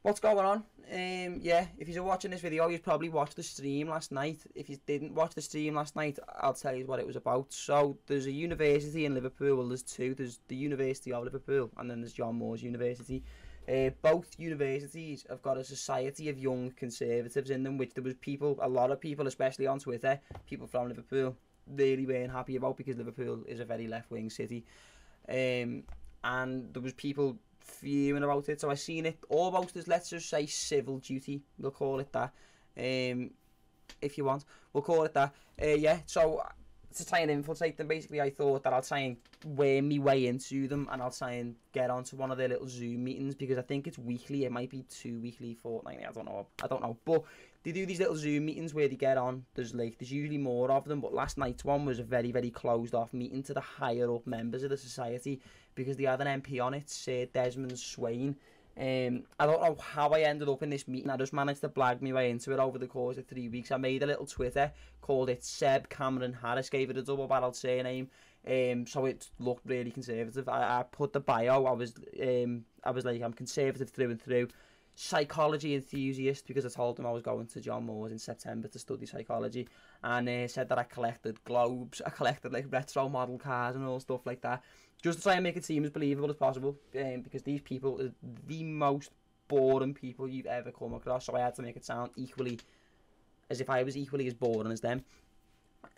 What's going on? Yeah, if you're watching this video, you probably watched the stream last night. If you didn't watch the stream last night, I'll tell you what it was about. So, there's a university in Liverpool. Well, there's two. There's the University of Liverpool, and then there's John Moores University. Both universities have got a society of young conservatives in them, which there was people, a lot of people, especially on Twitter, people from Liverpool, really weren't happy about, because Liverpool is a very left-wing city. And there was people fuming about it, so I seen it almost as, let's just say, civil duty, we'll call it that, if you want, we'll call it that. Yeah, so to try and infiltrate them, basically, I thought that I'll try and worm me way into them, and I'll try and get onto one of their little Zoom meetings, because I think it's weekly. It might be 2 weekly, fortnightly, I don't know, but they do these little Zoom meetings where they get on. There's usually more of them, but last night's one was a very, very closed off meeting to the higher up members of the society, because they had an MP on it, Sir Desmond Swain. I don't know how I ended up in this meeting. I just managed to blag my way into it over the course of 3 weeks. I made a little Twitter, called it Seb Cameron Harris, gave it a double-barreled surname, so it looked really conservative. I put the bio, I was like, I'm conservative through and through, psychology enthusiast, because I told them I was going to John Moores in September to study psychology, and said that I collected globes, I collected like retro model cars and all stuff like that, just to try and make it seem as believable as possible, because these people are the most boring people you've ever come across, so I had to make it sound equally, as if I was equally as boring as them.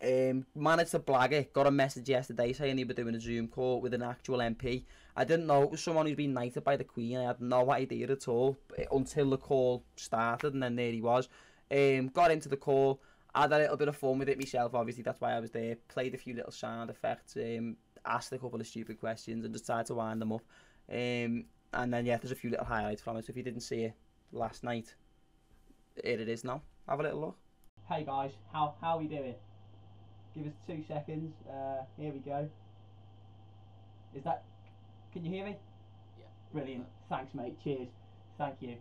Managed to blag it, got a message yesterday saying they were doing a Zoom call with an actual MP. I didn't know it was someone who's been knighted by the Queen. I had no idea at all until the call started, and then there he was. Got into the call, had a little bit of fun with it myself, obviously that's why I was there, played a few little sound effects, asked a couple of stupid questions and just tried to wind them up. And then yeah, there's a few little highlights from it, so if you didn't see it last night, here it is now. Have a little look. Hey guys, how are we doing? Give us 2 seconds. Here we go. Is that? Can you hear me? Yeah. Brilliant. Thanks, mate. Cheers. Thank you.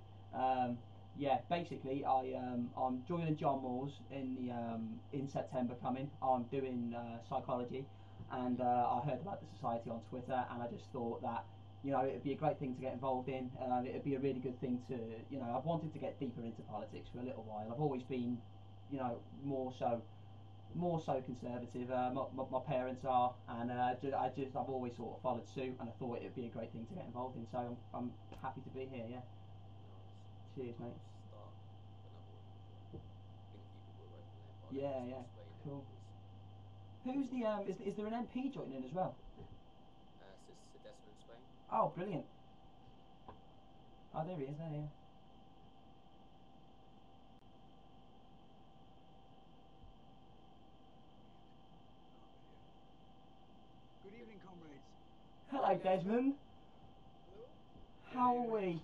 Yeah. Basically, I'm joining John Moores in September coming. I'm doing psychology, and I heard about the society on Twitter, and I just thought that, you know, it'd be a great thing to get involved in. It'd be a really good thing to, you know, I've wanted to get deeper into politics for a little while. I've always been, you know, more so conservative. My parents are, and I've always sort of followed suit, and I thought it'd be a great thing to get involved in. So I'm happy to be here. Yeah. Nice. Cheers, mate. Start another one. I think a few people are open there. But Yeah. Cool. Who's the is there an MP joining in as well? Sir Desmond Swain. Oh, brilliant. Oh, there he is. There, yeah. Good evening, comrades. Hello, Desmond. Hello. How are we?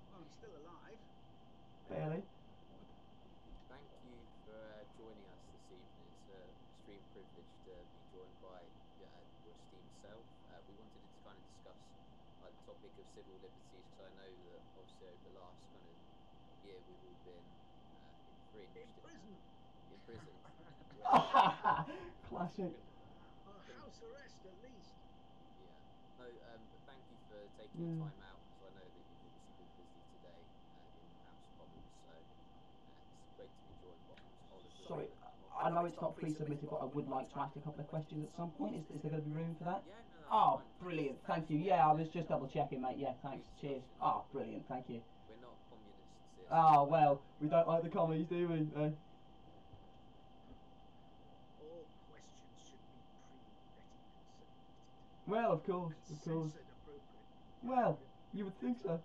Well, I'm still alive. Barely. Thank you for joining us this evening. It's an extreme privilege to be joined by your esteemed self. We wanted to kind of discuss the topic of civil liberties, because I know that obviously over the last kind of year we've all been infringed. In prison. Classic. House arrest, at least. Yeah. No, but thank you for taking the time out, because I know that you've obviously been busy today in House of Commons, so it's great to be joined by Oliver. Sorry, I know it's not pre-submitted, but I would like to ask a couple of questions at some point. Is there going to be room for that? Yeah, no, oh, fine. Brilliant. Thank you. Yeah, I was just double checking, mate. Yeah, thanks. Cheers. Oh, brilliant. Thank you. We're not communists here. Oh, well, we don't like the commies, do we? All questions should be pre-vetted and submitted. Well, of course. Censored appropriately. Well, you would think so.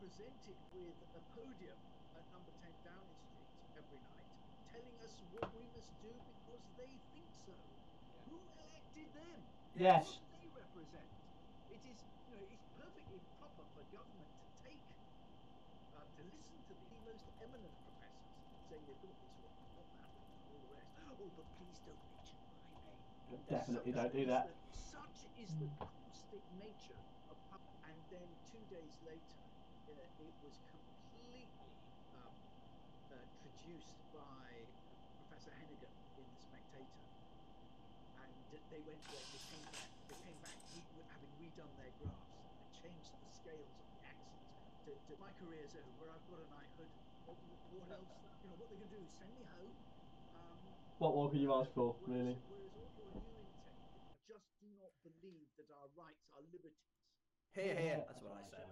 Presented with a podium at number 10 Downing Street every night, telling us what we must do because they think so. Yeah. Who elected them? Yes. What they represent. It is, you know, it's perfectly proper for government to take, to listen to the most eminent professors saying they thought this was not that, all the rest. Oh, but please don't mention my name. Definitely don't do that. Such is the caustic nature of public. And then 2 days later, it was completely traduced by Professor Hennigan in The Spectator. And they came back having redone their graphs. They changed the scales of the accents to my career's over. I've got a knighthood. What else? You know, what they're going to do is send me home. What more can you ask for, really? Whereas all your new intake just do not believe that our rights are liberties. Here. That's what I said.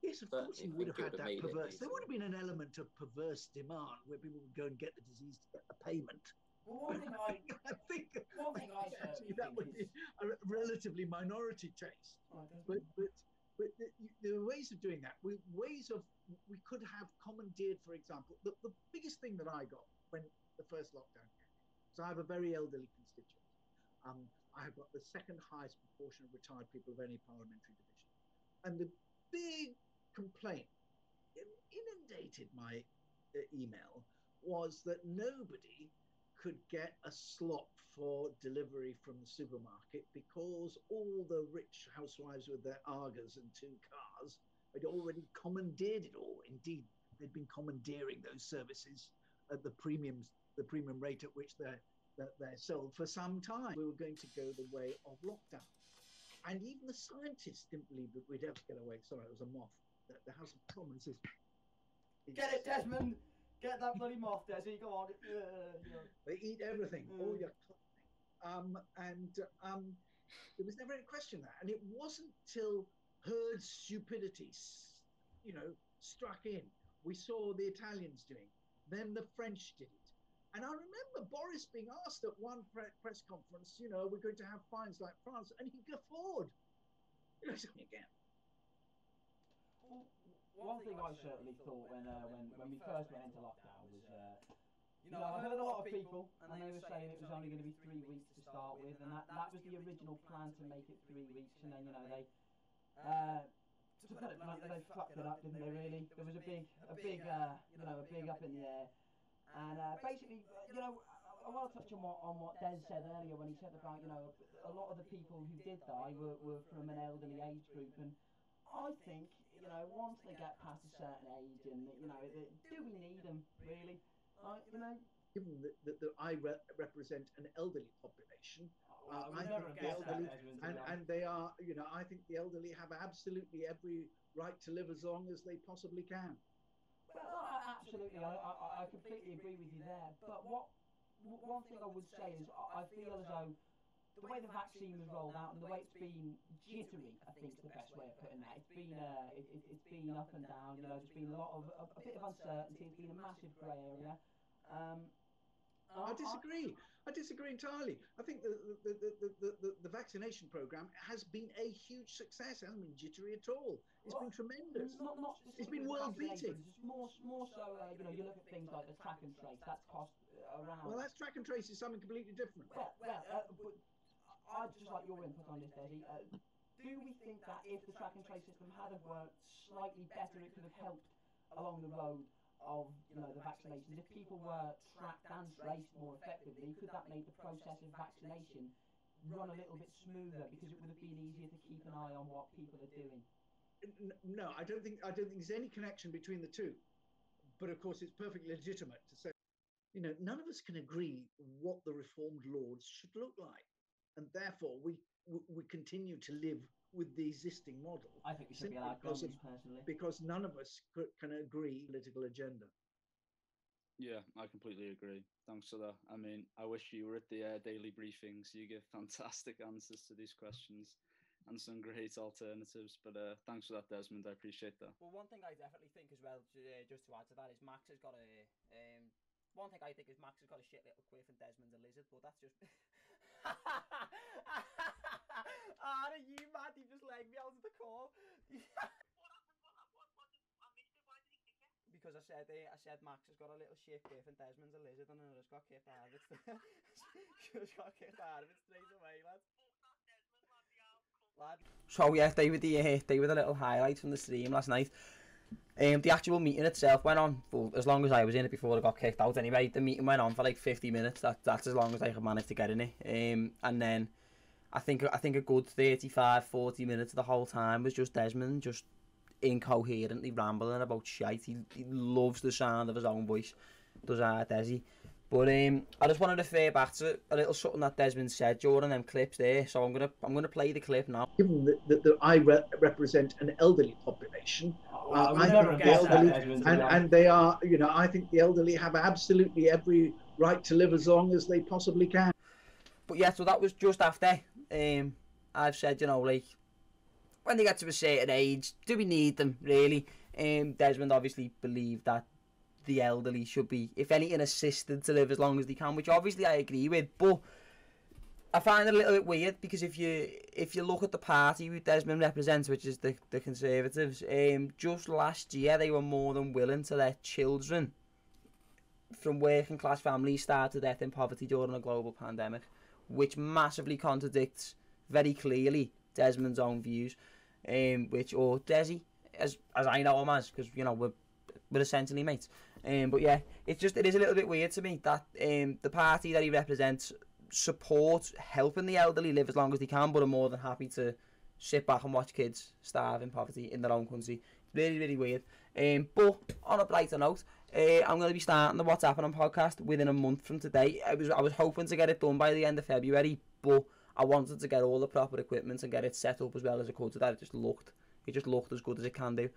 Yes, of course you would have had that perverse. There would have been an element of perverse demand where people would go and get the disease to get the payment. Well, I think that would be a relatively minority taste. But there are ways of doing that. We could have commandeered, for example, the biggest thing that I got when the first lockdown came. So I have a very elderly constituent. I have got the second highest proportion of retired people of any parliamentary division. And the big complaint inundated my email was that nobody could get a slot for delivery from the supermarket because all the rich housewives with their Argas and 2 cars had already commandeered it all. Indeed, they'd been commandeering those services at the premium rate at which they're sold for some time. We were going to go the way of lockdown. And even the scientists didn't believe that we'd ever get away. Sorry, it was a moth. The House of Commons is... Get it, Desmond! Get that bloody moth, Desi, go on. They eat everything, all your clothing. There was never any question that. And it wasn't till herd stupidity, struck in. We saw the Italians doing it. Then the French did it. And I remember Boris being asked at one press conference, we're going to have fines like France, and he guffawed. Again. One thing I certainly thought when we first went into lockdown was, I heard a lot of people, and they were saying it was only going to be 3 weeks to start with, and that was the original plan, to make it 3 weeks, and then they to put it bluntly, they fucked it up, didn't they? Really, there was a big up in the air, and basically, I want to touch on what Des said earlier when he said about a lot of the people who did die were from an elderly age group, and I think, once they get past a certain age, and do we need them really? Given that I represent an elderly population, I think the elderly, and they are, I think the elderly have absolutely every right to live as long as they possibly can. Well, absolutely, I completely agree with you there. But one thing I would say is I feel as though the way the vaccine was rolled out and the way it's been jittery, I think is the best way of putting that. It's been up and down. There's been a bit of uncertainty. It's been a massive grey area. I disagree. I disagree entirely. I think the vaccination program has been a huge success. It hasn't been jittery at all. It's been tremendous. It's been world beating. It's more so, you look at things like the track and trace. That's cost around. Well, that's track and trace is something completely different. But I'd just like your input on this, Desi. Do we think that if the track and trace system hadn't worked slightly better, it could have helped along the road of the vaccinations? If people were tracked and traced more effectively, could that make the process of vaccination run a little bit smoother, because it would have been easier to keep an eye on what people are doing? No, I don't think there's any connection between the two. But of course, it's perfectly legitimate to say, none of us can agree what the reformed laws should look like. And therefore, we continue to live with the existing model. I think we should be allowed guns, personally. Because none of us can agree political agenda. Yeah, I completely agree. Thanks for that. I mean, I wish you were at the daily briefings. You give fantastic answers to these questions and some great alternatives. But thanks for that, Desmond. I appreciate that. Well, one thing I definitely think as well, just to add to that, is Max has got a... one thing I think is Max has got a shit little quiff and Desmond's a lizard, but that's just... Are you mad? He just legged me out of the call. Because I said Max has got a little shit quiff and Desmond's a lizard, and then I just got kicked out of it. Just got kicked out of it straight away, lad. So yeah, they were the little highlights from the stream last night. The actual meeting itself went on for as long as I was in it before I got kicked out. Anyway, the meeting went on for like 50 minutes. That's as long as I could manage to get in it. And then I think a good 35-40 minutes the whole time was just Desmond just incoherently rambling about shite. He loves the sound of his own voice. Does Desi? But I just wanted to refer back to a little something that Desmond said during them clips there. So I'm gonna play the clip now. Given that I represent an elderly population, I would I never think have the guessed that, elderly, Desmond, to be honest. and they are, you know, I think the elderly have absolutely every right to live as long as they possibly can. But yeah, so that was just after I've said, you know, like, when they get to a certain age, do we need them, really? Desmond obviously believed that the elderly should be, if anything, assisted to live as long as they can, which obviously I agree with. But I find it a little bit weird, because if you look at the party who Desmond represents, which is the Conservatives, just last year they were more than willing to let children from working class families starve to death in poverty during a global pandemic, which massively contradicts very clearly Desmond's own views, which, or Desi, as I know him as, because, you know, we're essentially mates. But yeah, it is a little bit weird to me that the party that he represents support helping the elderly live as long as they can, but are more than happy to sit back and watch kids starve in poverty in their own country. Really, really weird. But on a brighter note, I'm going to be starting the What's Happening podcast within a month from today. I was hoping to get it done by the end of February, but I wanted to get all the proper equipment and get it set up as well as I could, so that it just looked as good as it can do.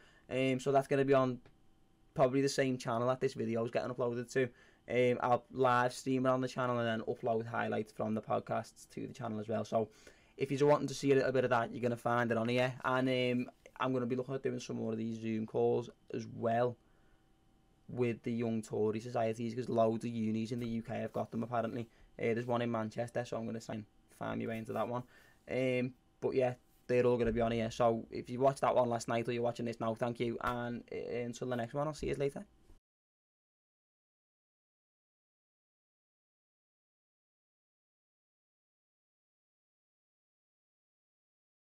So that's going to be on probably the same channel that this video is getting uploaded to. I'll live stream it on the channel and then upload highlights from the podcasts to the channel as well. So if you're wanting to see a little bit of that, you're going to find it on here. And I'm going to be looking at doing some more of these Zoom calls as well with the young Tory societies, because loads of unis in the UK have got them apparently. There's one in Manchester, so I'm going to find my way into that one. But yeah, they're all going to be on here. So if you watched that one last night or you're watching this now, thank you. And until the next one, I'll see you later.